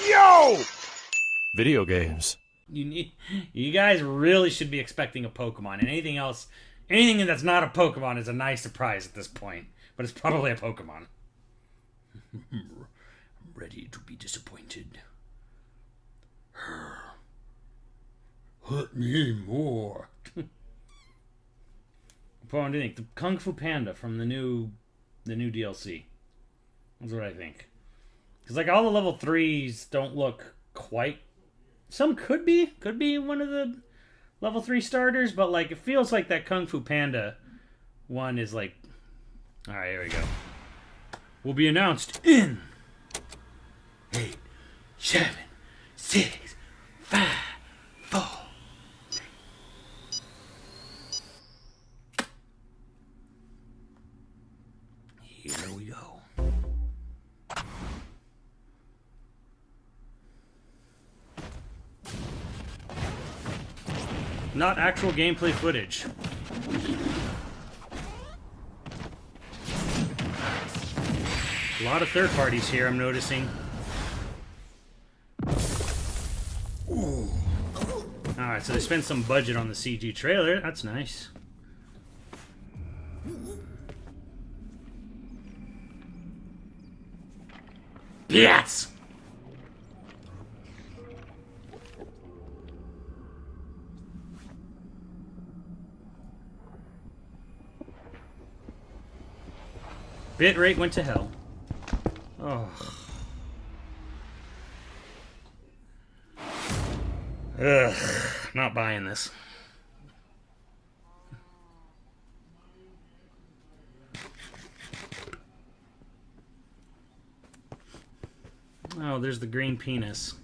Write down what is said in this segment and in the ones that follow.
Yo! Video games. You guys really should be expecting a Pokemon, and anything else, anything that's not a Pokemon is a nice surprise at this point. But it's probably a Pokemon. I'm ready to be disappointed. Hurt me more. What do you think? The Kung Fu Panda from the new DLC. That's what I think. Because like all the level 3s don't look quite. Some could be one of the level 3 starters, but like it feels like that Kung Fu Panda one is like. All right, here we go. Will be announced in 8, 7, 6, 5, 4. Here we go. Not actual gameplay footage. A lot of third parties here, I'm noticing. Alright, so they spent some budget on the CG trailer. That's nice. Yes! Bitrate went to hell. Oh. Ugh. Not buying this. Oh, there's the green penis.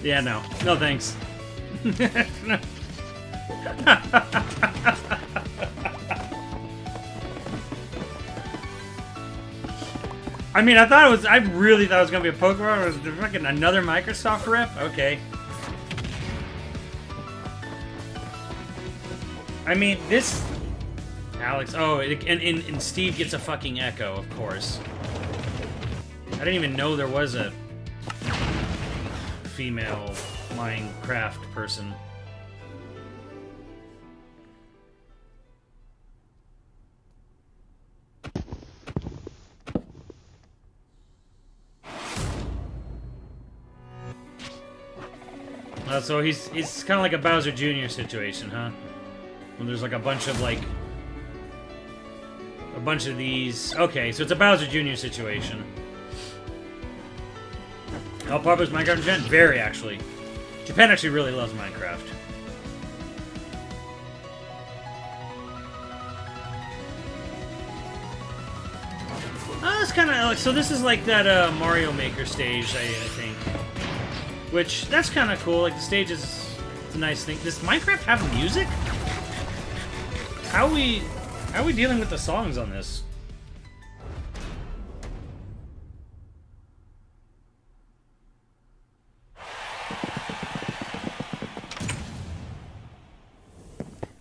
Yeah, no. No thanks. No. I mean, I really thought it was gonna be a Pokemon. It was fucking another Microsoft rep? Okay. I mean, this... Alex, oh, and Steve gets a fucking Echo, of course. I didn't even know there was a female Minecraft person. So he's kind of like a Bowser Jr. situation, huh? When there's like a bunch of these. Okay, so it's a Bowser Jr. situation. How popular is Minecraft in Japan? Very, actually. Japan actually really loves Minecraft. It's kind of like, so this is like that Mario Maker stage, I think. Which, that's kind of cool. Like, the stage is a nice thing. Does Minecraft have music? How are we dealing with the songs on this?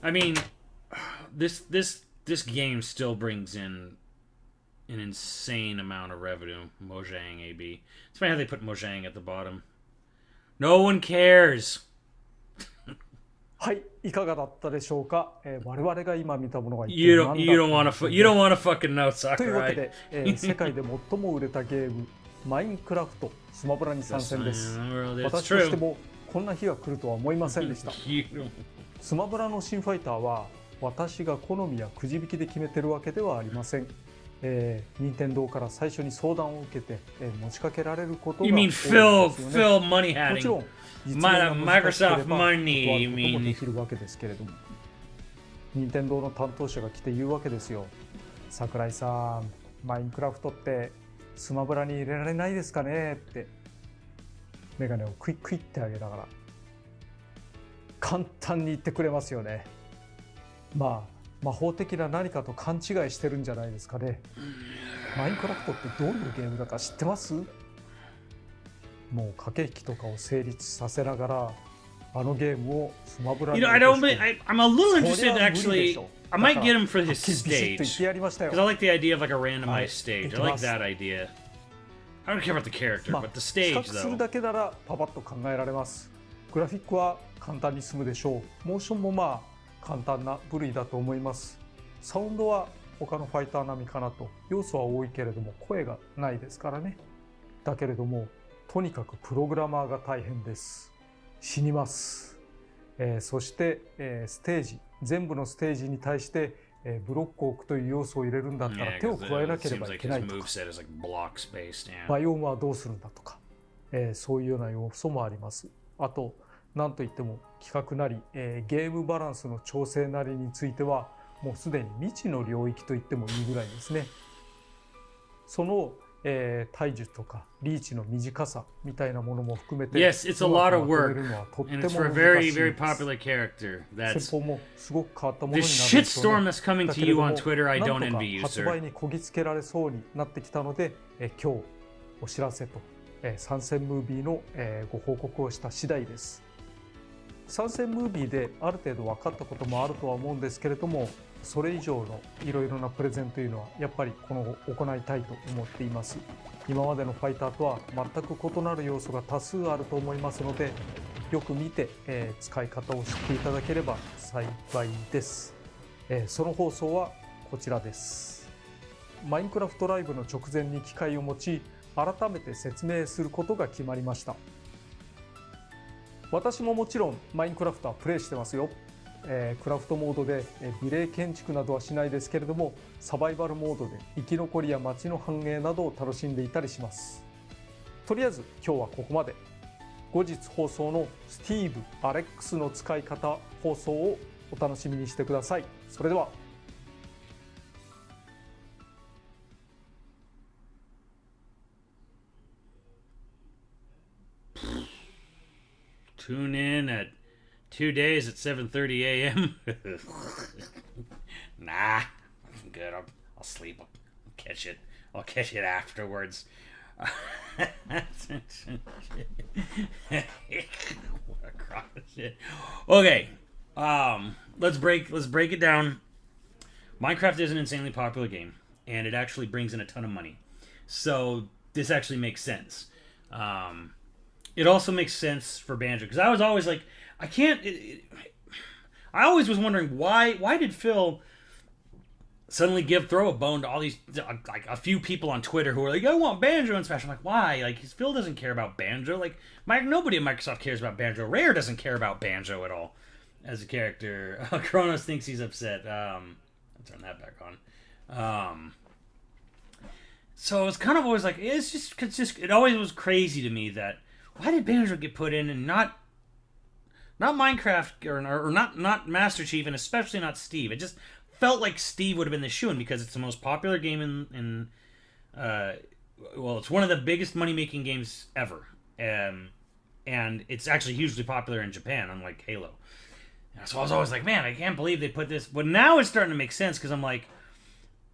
I mean, this game still brings in an insane amount of revenue. Mojang AB. It's funny how they put Mojang at the bottom. No one cares. はい、いかがだったでしょうか。我々が今見たものが一体 You 何 don't だ want to fucking know, というわけ Sakurai. で、世界で最も売れたゲームマインクラフトスマブラに参戦です。 It's 私として true. もこんな日が来るとは思いませんでした。スマブラの新ファイターは私が好みやくじ引きで決めてるわけではありません。任天堂から最初に相談を受けて、持ちかけられることが多い You で mean すよね。 Phil money もちろ hatting? ん実現が難しければ Microsoft money, you 断ることも mean? できるわけですけれども、任天堂の担当者が来て言うわけですよ。桜井さん、マインクラフトってスマブラに入れられないですかねってメガネをクイックイってあげながら簡単に言ってくれますよね。まあ魔法的な何かと勘違いしてるんじゃないですかね。マインクラフトってどういうゲームだか知ってます？もう駆け引きとかを成立させながらあのゲームをスマブラ You に know, 落 I と don't. して I'm a little そり interested ゃ to 無理で actually. しょ I might だから get him for はっ his きりビシッと言って stage やりましたよ because I like the idea of like a randomized Alright, stage. I いき like ます that idea. I don't care about the character, まあ but the 比 stage 較する though. だけならパパッと考えられます。グラフィックは簡単に済むでしょう。モーションもまあ簡単な部類だと思います。サウンドは他のファイター並みかなと。要素は多いけれども声がないですからね。だけれどもとにかくプログラマーが大変です。死にます。そして、ステージ全部のステージに対して、ブロックを置くという要素を入れるんだったら Yeah, 手を because 加えな it けれ seems ばい like けな his いとか moveset is like block spaced. Yeah. バイオームはどうするんだとか、そういうような要素もあります。あと何といっても企画なり、ゲームバランスの調整なりについてはもうすでに未知の領域と言ってもいいぐらいですね。その、体術とかリーチの短さみたいなものも含めて Yes, it's a lot of うまくまとめ work, るのはとって and も it's for a 難 very, しい very です。 popular character. 先 That's 方もすごく変わったものになる this んですよ shitstorm ね。 that's coming だ to けれ you ども on Twitter. I なん don't と envy か you, 発 sir. 売にこぎつけられそうになってきたので、今日お知らせと、参戦ムービーの、ご報告をした次第です。参戦ムービーである程度分かったこともあるとは思うんですけれども、それ以上のいろいろなプレゼンというのはやっぱりこの後行いたいと思っています。今までのファイターとは全く異なる要素が多数あると思いますので、よく見て、使い方を知っていただければ幸いです。その放送はこちらです。マインクラフトライブの直前に機会を持ち、改めて説明することが決まりました。私ももちろんマインクラフトはプレイしてますよ。クラフトモードで美麗建築などはしないですけれども、サバイバルモードで生き残りや街の繁栄などを楽しんでいたりします。とりあえず今日はここまで。後日放送のスティーブ・アレックスの使い方放送をお楽しみにしてください。それでは。Tune in at 2 days at 7:30 a.m. Nah, I'm good. I'll sleep. I'll catch it. I'll catch it afterwards. What a crock of shit. Okay, let's break it down. Minecraft is an insanely popular game, and it actually brings in a ton of money. So this actually makes sense. It also makes sense for Banjo because I was always like, I always was wondering why did Phil suddenly throw a bone to all these like a few people on Twitter who were like, I want Banjo and Smash. I'm like, why? Like Phil doesn't care about Banjo. Like nobody at Microsoft cares about Banjo. Rare doesn't care about Banjo at all as a character. Kronos thinks he's upset. I'll turn that back on. So it's kind of always like it always was crazy to me that why did Banjo get put in and not Minecraft or not Master Chief and especially not Steve? It just felt like Steve would have been the shoo-in because it's the most popular game in well, it's one of the biggest money-making games ever, and it's actually hugely popular in Japan, unlike Halo. So I was always like, man, I can't believe they put this. But now it's starting to make sense because I'm like,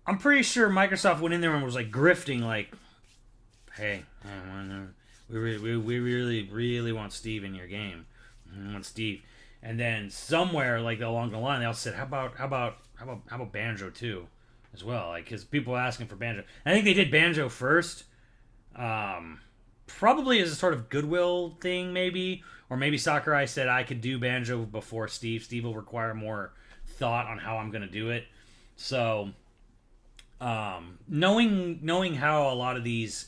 I'm pretty sure Microsoft went in there and was like grifting, like, hey, we really want Steve in your game. We want Steve. And then somewhere like along the line, they all said, how about Banjo too, as well? Like, because people were asking for Banjo. I think they did Banjo first, probably as a sort of goodwill thing, maybe, or maybe Sakurai said I could do Banjo before Steve. Steve will require more thought on how I'm going to do it. So, knowing how a lot of these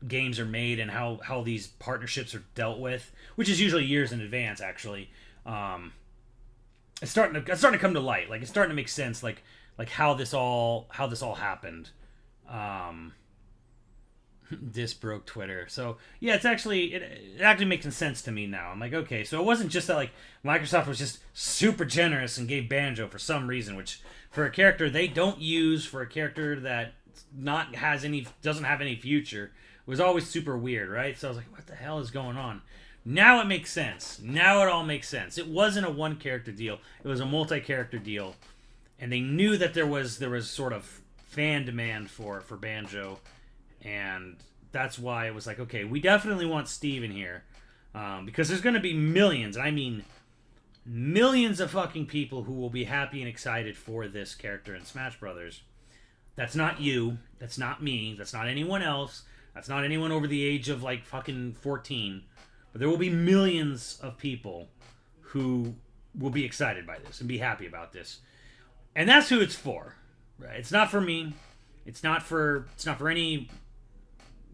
games are made and how these partnerships are dealt with, which is usually years in advance, actually. It's starting to come to light. Like it's starting to make sense. Like how this all happened. This broke Twitter. So yeah, it actually making sense to me now. I'm like, okay, so it wasn't just that like Microsoft was just super generous and gave Banjo for some reason, which for a character they don't use, for a character that doesn't have any future. It was always super weird, right? So I was like, what the hell is going on? Now it makes sense. Now it all makes sense. It wasn't a one-character deal. It was a multi-character deal. And they knew that there was sort of fan demand for Banjo. And that's why it was like, okay, we definitely want Steve in here. Because there's going to be millions, and I mean millions of fucking people who will be happy and excited for this character in Smash Brothers. That's not you. That's not me. That's not anyone else. That's not anyone over the age of like fucking 14. But there will be millions of people who will be excited by this and be happy about this. And that's who it's for. Right? It's not for me. It's not for any,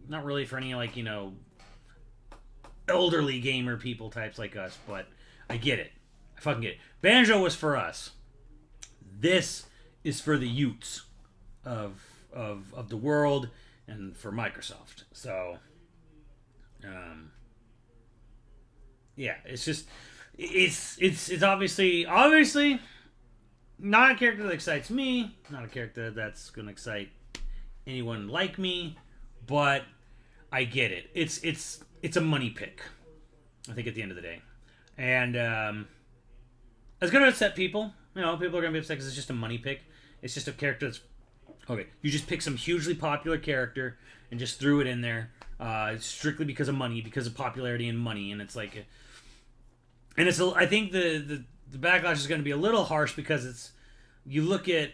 not really for any, like, you know, elderly gamer people types like us, but I get it. I fucking get it. Banjo was for us. This is for the youths of the world and for Microsoft. So, yeah, it's just, it's obviously not a character that excites me, not a character that's going to excite anyone like me, but I get it. It's a money pick, I think, at the end of the day. And it's going to upset people. You know, people are going to be upset because it's just a money pick. It's just a character that's... Okay, you just pick some hugely popular character and just threw it in there strictly because of money, because of popularity and money. And it's like... And it's... I think the backlash is going to be a little harsh because it's... You look at...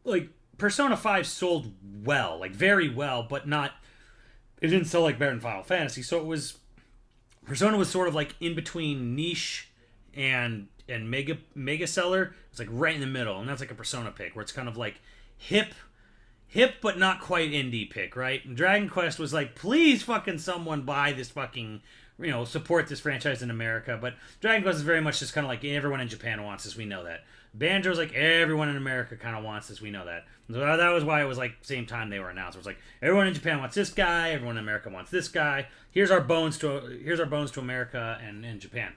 Like, Persona 5 sold well. Like, very well, but not... It didn't sell like better than Final Fantasy, so it was... Persona was sort of like in between niche and mega seller. It's like right in the middle, and that's like a Persona pick, where it's kind of like hip but not quite indie pick, right? And Dragon Quest was like, please fucking someone buy this fucking, you know, support this franchise in America. But Dragon Quest is very much just kind of like everyone in Japan wants this, we know that. Banjo's like everyone in America kind of wants this, we know that. So that was why it was like same time they were announced. It was like everyone in Japan wants this guy, everyone in America wants this guy. Here's our bones to America and Japan.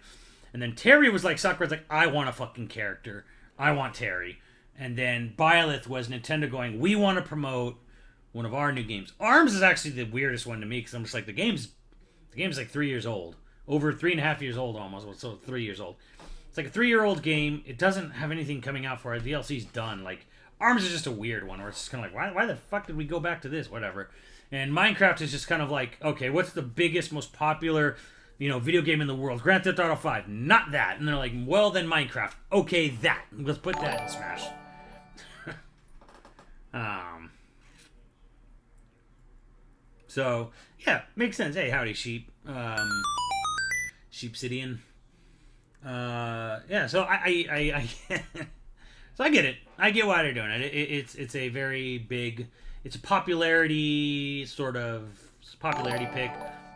And then Terry was like, Sakura's like, I want a fucking character. I want Terry. And then Byleth was Nintendo going, we want to promote one of our new games. ARMS is actually the weirdest one to me because I'm just like, the game's like 3 years old. Over 3.5 years old almost. So 3 years old. It's like a 3-year-old game. It doesn't have anything coming out for it. The DLC's done. Like, ARMS is just a weird one where it's just kind of like, why the fuck did we go back to this? Whatever. And Minecraft is just kind of like, okay, what's the biggest, most popular, you know, video game in the world? Grand Theft Auto 5. Not that. And they're like, well, then Minecraft. Okay, that. Let's put that in Smash. So, yeah, makes sense. Hey, howdy, sheep. Sheepsidian. Yeah, so I so I get it. I get why they're doing it. It's a very big... It's a popularity pick.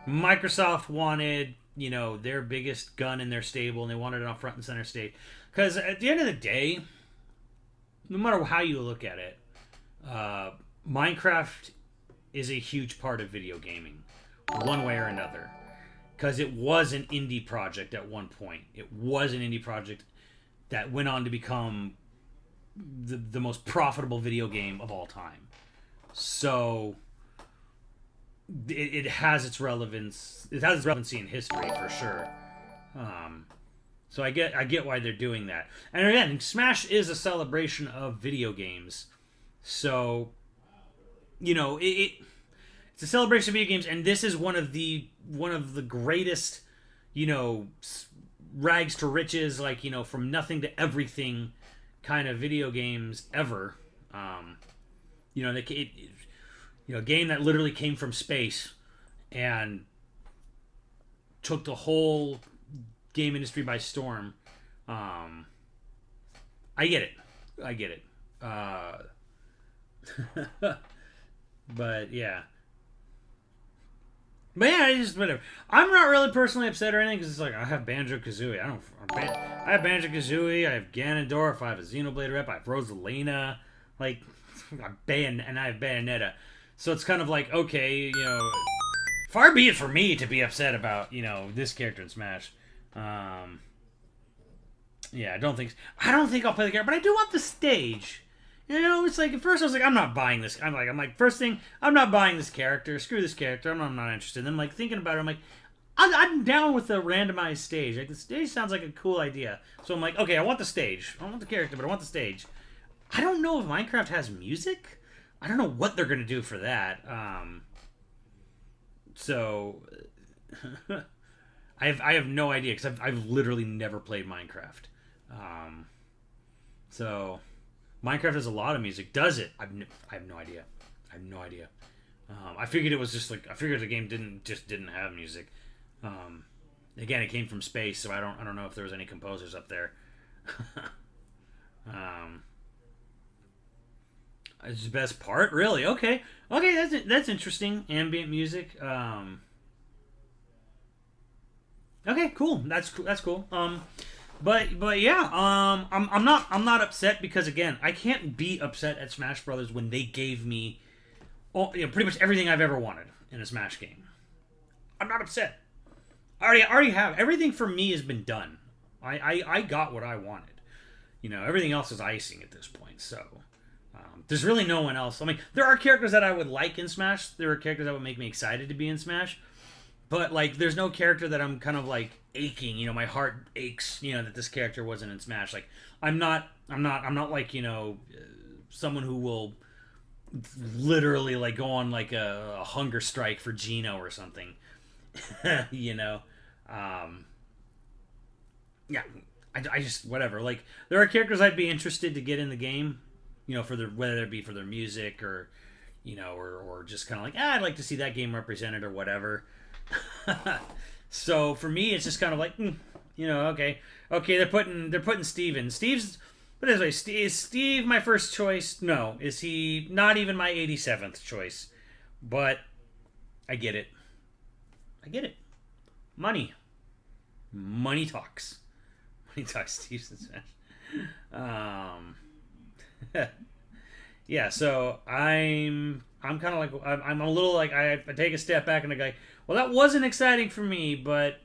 Microsoft wanted, you know, their biggest gun in their stable, and they wanted it on front and center stage. Because at the end of the day, no matter how you look at it, Minecraft is a huge part of video gaming, one way or another. Because it was an indie project at one point. It was an indie project that went on to become the most profitable video game of all time. So it has its relevance. It has its relevancy in history for sure. So I get why they're doing that. And again, Smash is a celebration of video games. So, you know, it's a celebration of video games, and this is one of the greatest, you know, rags to riches, like, you know, from nothing to everything kind of video games ever. You know, a game that literally came from space and took the whole game industry by storm. I get it. But yeah. But yeah, I just, whatever. I'm not really personally upset or anything because it's like, I have Banjo-Kazooie. I have Banjo-Kazooie, I have Ganondorf, I have a Xenoblade rep, I have Rosalina, like, and I have Bayonetta. So it's kind of like, okay, you know, far be it for me to be upset about, you know, this character in Smash. Yeah, I don't think I'll play the character, but I do want the stage. You know, it's like, at first I was like, I'm not buying this. I'm like, first thing, I'm not buying this character. Screw this character. I'm not interested. And then, like, thinking about it, I'm like, I'm down with the randomized stage. Like, the stage sounds like a cool idea. So I'm like, okay, I want the stage. I don't want the character, but I want the stage. I don't know if Minecraft has music. I don't know what they're going to do for that. So, I have no idea because I've literally never played Minecraft. So Minecraft has a lot of music. Does it? I have no idea. I have no idea. I figured it was just like I figured the game didn't have music. Again, it came from space, so I don't know if there was any composers up there. It's the best part, really. Okay, that's interesting. Ambient music. Okay, cool. That's cool. But yeah. I'm not upset because again, I can't be upset at Smash Brothers when they gave me pretty much everything I've ever wanted in a Smash game. I'm not upset. I already have everything for me has been done. I got what I wanted. Everything else is icing at this point. So there's really no one else. I mean, there are characters that I would like in Smash. There are characters that would make me excited to be in Smash. But like, there's no character that I'm kind of like aching. My heart aches. That this character wasn't in Smash. Like, I'm not like someone who will literally like go on like a hunger strike for Geno or something. Yeah, I just whatever. Like, there are characters I'd be interested to get in the game, for whether it be for their music or, or just kind of like I'd like to see that game represented or whatever. So for me, it's just kind of like, okay, they're putting Steve in. But anyway, is Steve my first choice? No. Is he not even my 87th choice? But I get it. Money talks. Money talks. Steve's in Smash. Yeah. So I'm kind of like I'm a little like I take a step back and I go, well, that wasn't exciting for me, but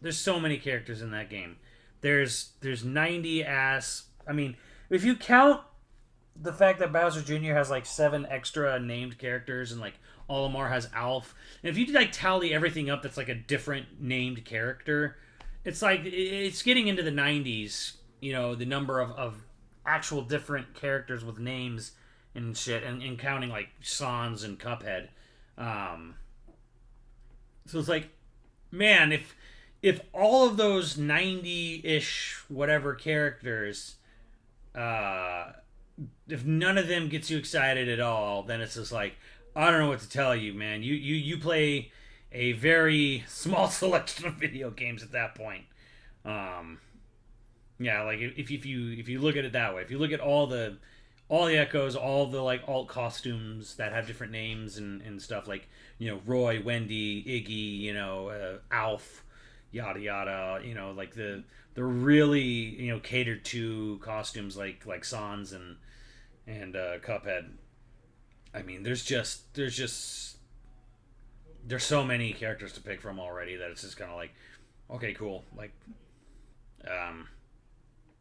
there's so many characters in that game. There's 90 ass. I mean, if you count the fact that Bowser Jr. has like 7 extra named characters and like Olimar has Alf, and if you like tally everything up, that's like a different named character. It's like it's getting into the 90s. The number of actual different characters with names and shit, and counting like Sans and Cuphead. So it's like, man, if all of those 90-ish whatever characters, if none of them gets you excited at all, then it's just like, I don't know what to tell you, man. You play a very small selection of video games at that point. Yeah, like if you look at it that way, if you look at all the echoes, all the like alt costumes that have different names and stuff, like Roy, Wendy, Iggy, Alf, yada yada, like the really catered to costumes like Sans and Cuphead. I mean, there's so many characters to pick from already that it's just kind of like, okay, cool, like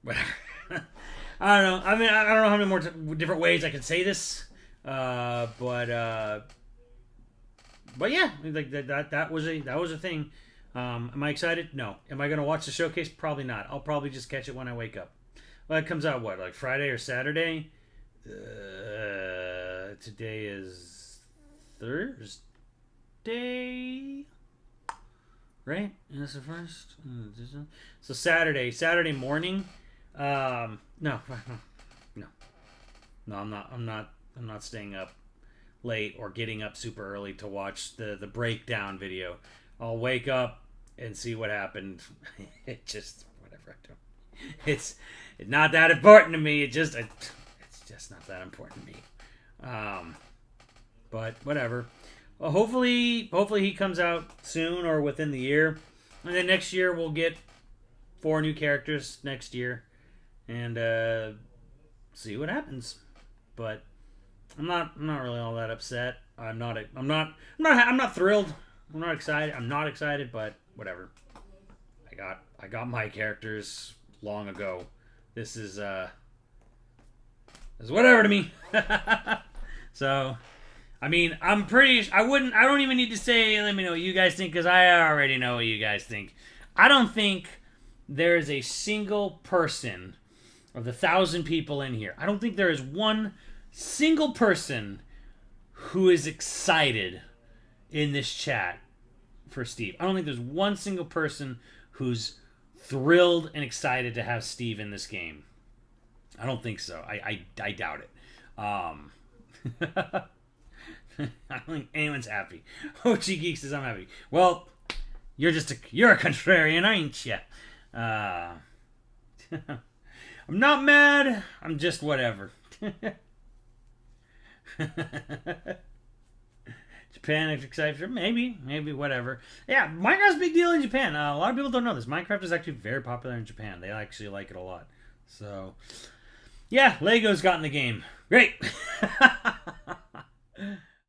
whatever. I don't know. I mean, I don't know how many more different ways I could say this, but yeah, like that was a thing. Am I excited? No. Am I gonna watch the showcase? Probably not. I'll probably just catch it when I wake up. Well, it comes out like Friday or Saturday. Today is Thursday, right? That's the first. So Saturday morning. No. I'm not staying up late or getting up super early to watch the breakdown video. I'll wake up and see what happened. It just whatever. It's not that important to me. It's just not that important to me. But whatever. Well, hopefully he comes out soon or within the year, and then next year we'll get 4 new characters next year, and see what happens. But I'm not really all that upset. I'm not thrilled. I'm not excited. I'm not excited, but whatever. I got my characters long ago. This is whatever to me. So, I mean, I don't even need to say, let me know what you guys think, because I already know what you guys think. I don't think there is a single person of the 1,000 people in here. I don't think there is one single person who is excited in this chat for Steve. I don't think there's one single person who's thrilled and excited to have Steve in this game. I don't think so. I doubt it. I don't think anyone's happy. OG Geek says I'm happy. Well, you're a contrarian, ain't you? I'm not mad. I'm just whatever. Japan excited for maybe whatever. Yeah, Minecraft's a big deal in Japan. A lot of people don't know this. Minecraft is actually very popular in Japan. They actually like it a lot. So, yeah, Lego's got in the game. Great.